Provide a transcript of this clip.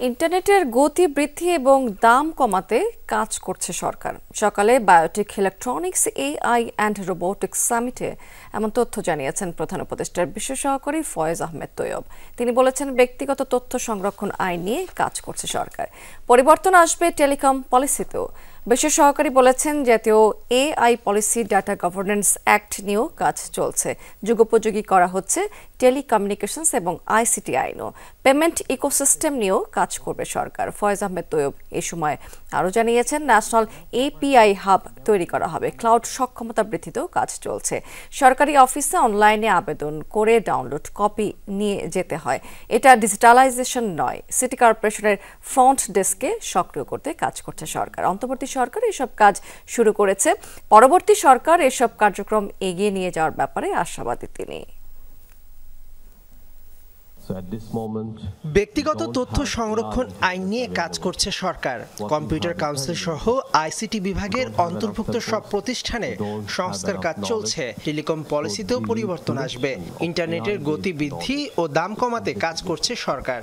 ইন্টারনেটের গতি বৃদ্ধি এবং দাম কমাতে কাজ করছে সরকার। সকালে biotech, electronics, AI and robotics সামিটে এমন তথ্য জানিয়েছেন প্রধান উপদেষ্টার বিশেষ সহকারী ফয়েজ আহমেদ তৈয়ব। তিনি বলেছেন, ব্যক্তিগত তথ্য সংরক্ষণ আইন নিয়ে কাজ করছে সরকার। পরিবর্তন আসবে টেলিকম পলিসিতেও। বিশেষ সহকারী বলেছেন, জাতীয় AI policy, data governance act নিয়েও কাজ চলছে। যুগোপযোগী করা হচ্ছে টেলিকমিউনিকেশনস এবং আইসিটি আইনও। পেমেন্ট ইকোসিস্টেম নিয়েও কাজ করবে সরকার। ফয়েজ আহমেদ তৈয়ব এ সময় আরও জানিয়েছেন, ন্যাশনাল এপিআই হাব তৈরি করা হবে। ক্লাউড সক্ষমতা বৃদ্ধিতেও কাজ চলছে। সরকারি অফিসে অনলাইনে আবেদন করে ডাউনলোড কপি নিয়ে যেতে হয়। এটা ডিজিটালাইজেশন নয়। সিটি কর্পোরেশনের ফ্রন্ট ডেস্কে সক্রিয় করতে কাজ করছে সরকার। অন্তর্বর্তী সরকার এসব কাজ শুরু করেছে। পরবর্তী সরকার এসব কার্যক্রম এগিয়ে নিয়ে যাওয়ার ব্যাপারে আশাবাদী তিনি। ব্যক্তিগত তথ্য সংরক্ষণ আইন নিয়ে কাজ করছে সরকার। কম্পিউটার কাউন্সিল সহ আইসিটি বিভাগের অন্তর্ভুক্ত সব প্রতিষ্ঠানে সংস্কার কাজ চলছে। টেলিকম পলিসিতেও পরিবর্তন আসবে। ইন্টারনেটের গতি বৃদ্ধি ও দাম কমাতে কাজ করছে সরকার।